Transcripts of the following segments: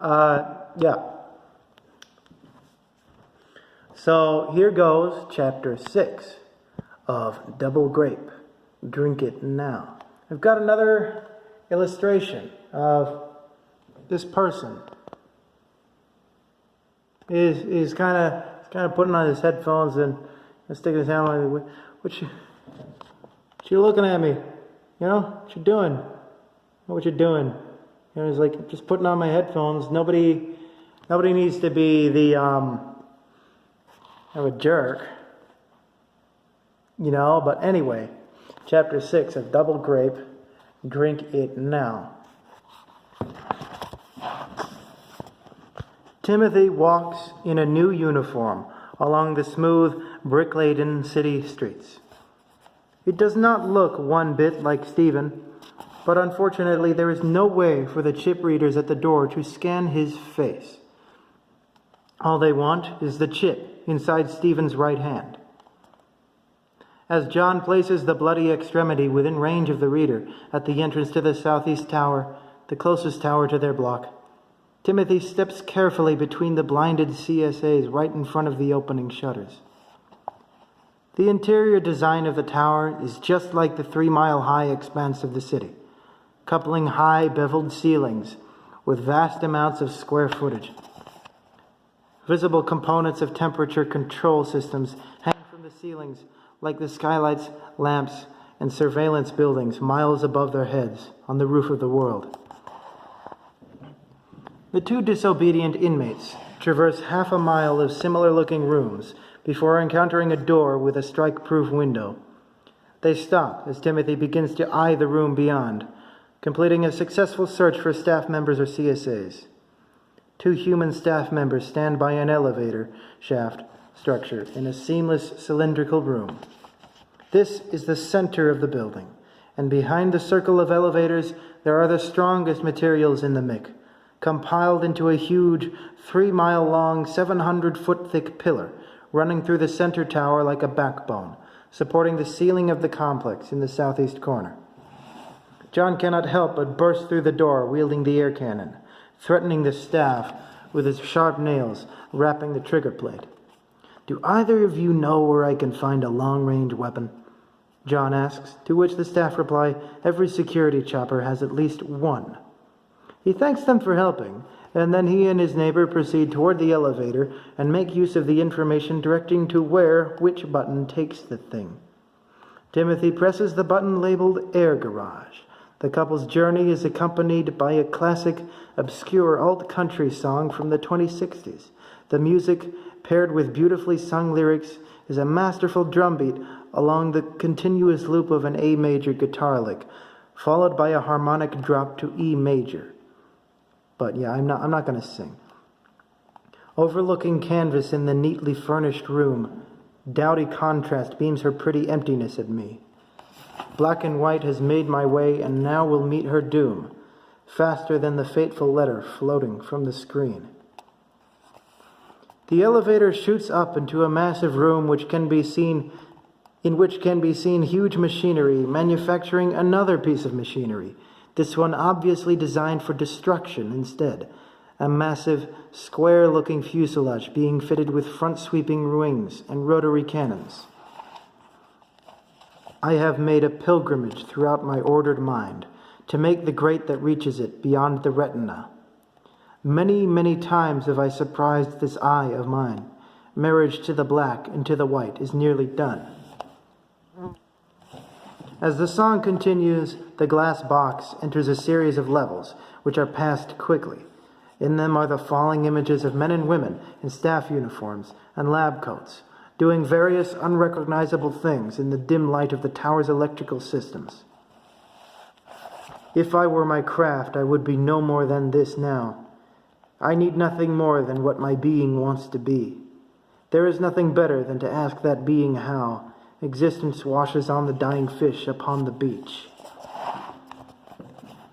Yeah. So here goes chapter 6 of Double Grape. Drink it now. I've got another illustration of this person. He's kind of putting on his headphones and sticking his hand like, what you looking at me? You know, what you doing? What you doing? You know, he's like, just putting on my headphones. Nobody needs to be the of a jerk, you know. But anyway, chapter 6 of Double Grape. Drink it now. Timothy walks in a new uniform along the smooth, brick-laden city streets. It does not look one bit like Stephen, but unfortunately there is no way for the chip readers at the door to scan his face. All they want is the chip inside Stephen's right hand. As John places the bloody extremity within range of the reader at the entrance to the southeast tower, the closest tower to their block, Timothy steps carefully between the blinded CSAs right in front of the opening shutters. The interior design of the tower is just like the 3-mile-high expanse of the city, coupling high beveled ceilings with vast amounts of square footage. Visible components of temperature control systems hang from the ceilings like the skylights, lamps, and surveillance buildings miles above their heads on the roof of the world. The two disobedient inmates traverse half a mile of similar-looking rooms before encountering a door with a strike-proof window. They stop as Timothy begins to eye the room beyond, completing a successful search for staff members or CSAs. 2 human staff members stand by an elevator shaft structure in a seamless cylindrical room. This is the center of the building, and behind the circle of elevators there are the strongest materials in the MIC, compiled into a huge 3-mile-long, 700-foot-thick pillar running through the center tower like a backbone, supporting the ceiling of the complex in the southeast corner. John cannot help but burst through the door wielding the air cannon, threatening the staff with his sharp nails wrapping the trigger plate. "Do either of you know where I can find a long-range weapon?" John asks, to which the staff reply, "Every security chopper has at least one." He thanks them for helping, and then he and his neighbor proceed toward the elevator and make use of the information directing to where which button takes the thing. Timothy presses the button labeled Air Garage. The couple's journey is accompanied by a classic, obscure alt-country song from the 2060s. The music, paired with beautifully sung lyrics, is a masterful drumbeat along the continuous loop of an A major guitar lick, followed by a harmonic drop to E major. But yeah, I'm not going to sing. Overlooking canvas in the neatly furnished room, dowdy contrast beams her pretty emptiness at me. Black and white has made my way and now will meet her doom, faster than the fateful letter floating from the screen. The elevator shoots up into a massive room in which can be seen huge machinery manufacturing another piece of machinery, this one obviously designed for destruction instead. A massive, square-looking fuselage being fitted with front-sweeping wings and rotary cannons. I have made a pilgrimage throughout my ordered mind to make the great that reaches it beyond the retina. Many, many times have I surprised this eye of mine. Marriage to the black and to the white is nearly done. As the song continues, the glass box enters a series of levels, which are passed quickly. In them are the falling images of men and women in staff uniforms and lab coats, doing various unrecognizable things in the dim light of the tower's electrical systems. If I were my craft, I would be no more than this now. I need nothing more than what my being wants to be. There is nothing better than to ask that being how. Existence washes on the dying fish upon the beach.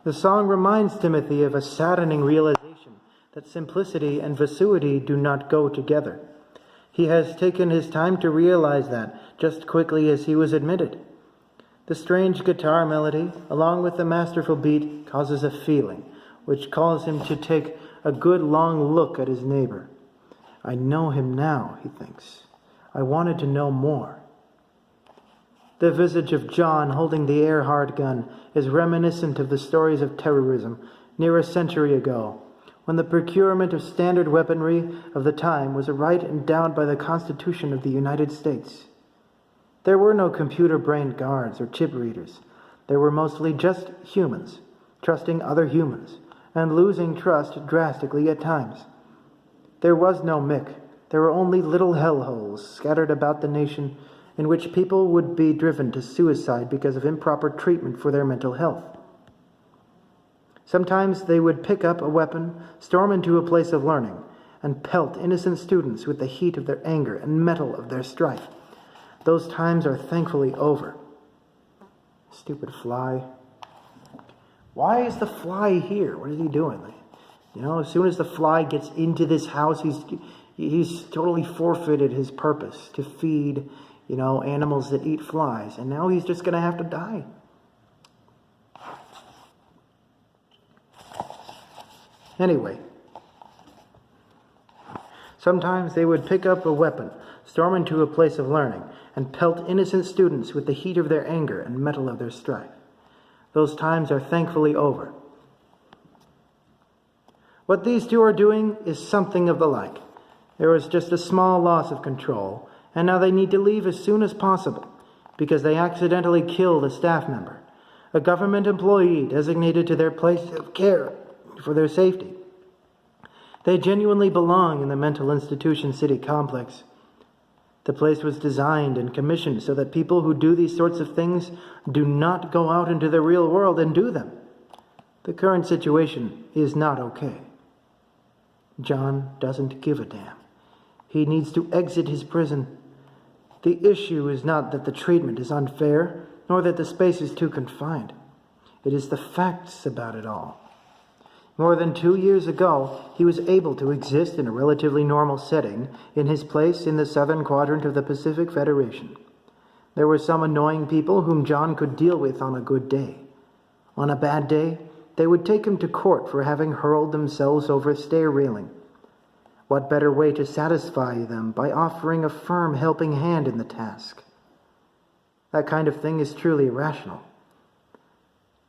The song reminds Timothy of a saddening realization that simplicity and vacuity do not go together. He has taken his time to realize that, just quickly as he was admitted. The strange guitar melody, along with the masterful beat, causes a feeling, which calls him to take a good long look at his neighbor. I know him now, he thinks. I wanted to know more. The visage of John holding the air-hard gun is reminiscent of the stories of terrorism near a century ago, when the procurement of standard weaponry of the time was a right endowed by the Constitution of the United States. There were no computer-brained guards or chip readers. There were mostly just humans, trusting other humans, and losing trust drastically at times. There was no Mick. There were only little hellholes scattered about the nation in which people would be driven to suicide because of improper treatment for their mental health. Sometimes they would pick up a weapon, storm into a place of learning, and pelt innocent students with the heat of their anger and metal of their strife. Those times are thankfully over. Stupid fly. Why is the fly here? What is he doing? As soon as the fly gets into this house, he's totally forfeited his purpose to feed, animals that eat flies. And now he's just going to have to die. Anyway, sometimes they would pick up a weapon, storm into a place of learning, and pelt innocent students with the heat of their anger and metal of their strife. Those times are thankfully over. What these two are doing is something of the like. There was just a small loss of control, and now they need to leave as soon as possible because they accidentally killed a staff member, a government employee designated to their place of care for their safety. They genuinely belong in the mental institution city complex. The place was designed and commissioned so that people who do these sorts of things do not go out into the real world and do them. The current situation is not okay. John doesn't give a damn. He needs to exit his prison. The issue is not that the treatment is unfair, nor that the space is too confined. It is the facts about it all. More than 2 years ago, he was able to exist in a relatively normal setting in his place in the southern quadrant of the Pacific Federation. There were some annoying people whom John could deal with on a good day. On a bad day, they would take him to court for having hurled themselves over a stair railing. What better way to satisfy them by offering a firm helping hand in the task? That kind of thing is truly irrational.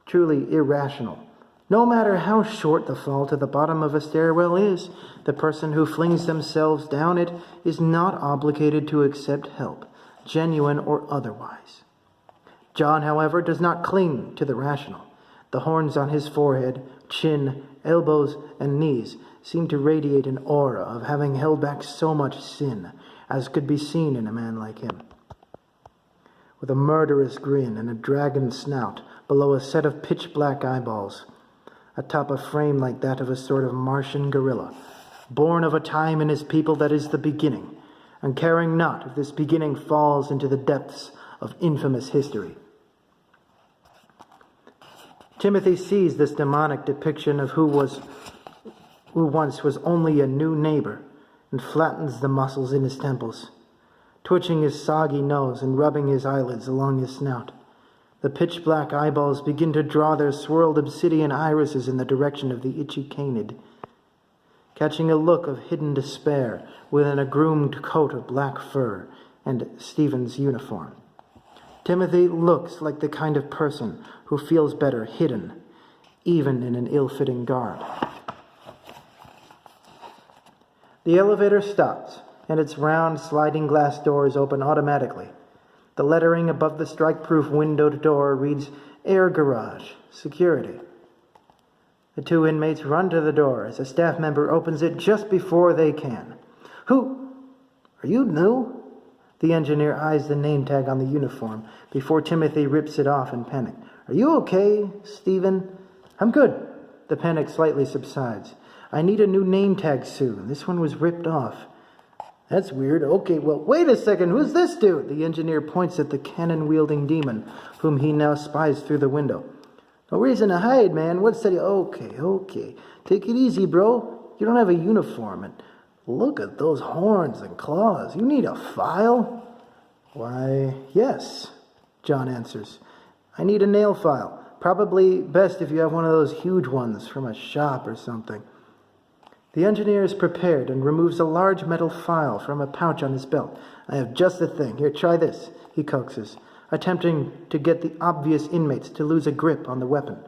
Truly irrational. No matter how short the fall to the bottom of a stairwell is, the person who flings themselves down it is not obligated to accept help, genuine or otherwise. John, however, does not cling to the rational. The horns on his forehead, chin, elbows, and knees seem to radiate an aura of having held back so much sin as could be seen in a man like him. With a murderous grin and a dragon snout below a set of pitch-black eyeballs, atop a frame like that of a sort of Martian gorilla, born of a time in his people that is the beginning, and caring not if this beginning falls into the depths of infamous history. Timothy sees this demonic depiction of who once was only a new neighbor, and flattens the muscles in his temples, twitching his soggy nose and rubbing his eyelids along his snout. The pitch-black eyeballs begin to draw their swirled obsidian irises in the direction of the itchy canid, catching a look of hidden despair within a groomed coat of black fur and Stephen's uniform. Timothy looks like the kind of person who feels better hidden, even in an ill-fitting garb. The elevator stops, and its round sliding glass doors open automatically. The lettering above the strike-proof windowed door reads, Air Garage, Security. The two inmates run to the door as a staff member opens it just before they can. Who? Are you new? The engineer eyes the name tag on the uniform before Timothy rips it off in panic. Are you okay, Stephen? I'm good. The panic slightly subsides. I need a new name tag soon. This one was ripped off. That's weird. Okay, well, wait a second. Who's this dude? The engineer points at the cannon-wielding demon, whom he now spies through the window. No reason to hide, man. What's that? Okay. Take it easy, bro. You don't have a uniform. And look at those horns and claws. You need a file? Why, yes, John answers. I need a nail file. Probably best if you have one of those huge ones from a shop or something. The engineer is prepared and removes a large metal file from a pouch on his belt. I have just the thing. Here, try this, he coaxes, attempting to get the obvious inmates to lose a grip on the weapon.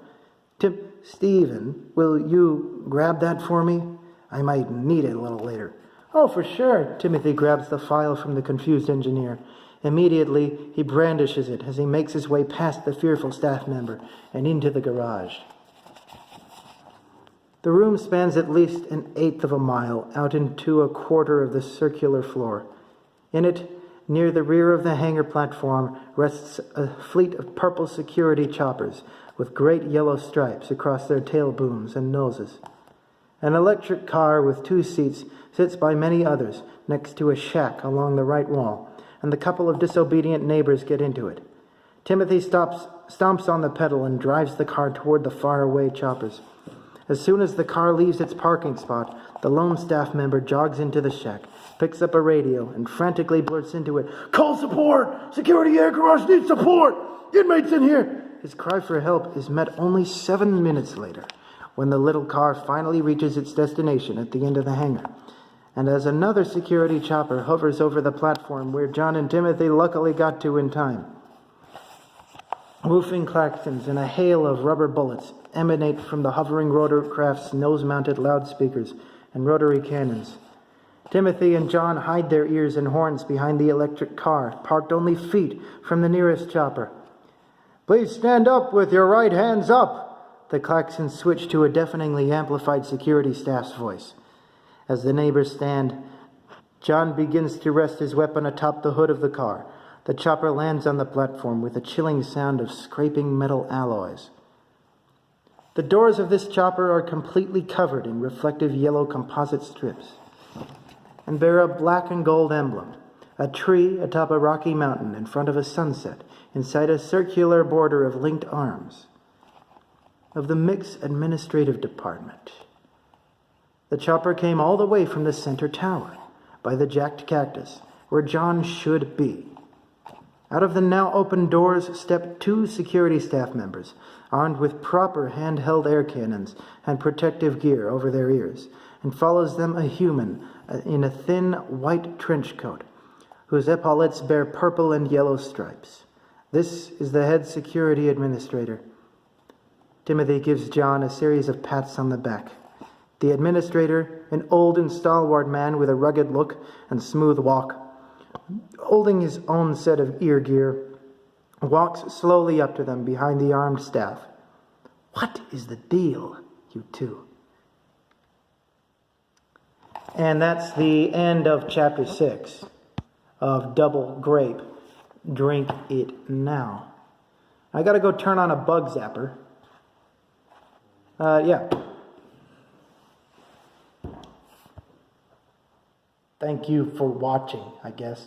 Stephen, will you grab that for me? I might need it a little later. Oh, for sure. Timothy grabs the file from the confused engineer. Immediately, he brandishes it as he makes his way past the fearful staff member and into the garage. The room spans at least an eighth of a mile out into a quarter of the circular floor. In it, near the rear of the hangar platform, rests a fleet of purple security choppers with great yellow stripes across their tail booms and noses. An electric car with 2 seats sits by many others next to a shack along the right wall, and the couple of disobedient neighbors get into it. Timothy stomps on the pedal and drives the car toward the faraway choppers. As soon as the car leaves its parking spot, the lone staff member jogs into the shack, picks up a radio, and frantically blurts into it, "Call support! Security air garage needs support! Inmates in here!" His cry for help is met only 7 minutes later, when the little car finally reaches its destination at the end of the hangar. And as another security chopper hovers over the platform where John and Timothy luckily got to in time, woofing claxons and a hail of rubber bullets emanate from the hovering rotorcraft's nose-mounted loudspeakers and rotary cannons. Timothy and John hide their ears and horns behind the electric car, parked only feet from the nearest chopper. "Please stand up with your right hands up!" The klaxons switch to a deafeningly amplified security staff's voice. As the neighbors stand, John begins to rest his weapon atop the hood of the car. The chopper lands on the platform with a chilling sound of scraping metal alloys. The doors of this chopper are completely covered in reflective yellow composite strips and bear a black and gold emblem, a tree atop a rocky mountain in front of a sunset inside a circular border of linked arms of the Mix Administrative Department. The chopper came all the way from the center tower by the jacked cactus, where John should be. Out of the now open doors step 2 security staff members, armed with proper handheld air cannons and protective gear over their ears, and follows them a human in a thin white trench coat, whose epaulettes bear purple and yellow stripes. This is the head security administrator. Timothy gives John a series of pats on the back. The administrator, an old and stalwart man with a rugged look and smooth walk, holding his own set of ear gear, walks slowly up to them behind the armed staff. "What is the deal, you two?" And that's the end of chapter 6 of Double Grape. Drink it now. I gotta go turn on a bug zapper. Yeah. Thank you for watching, I guess.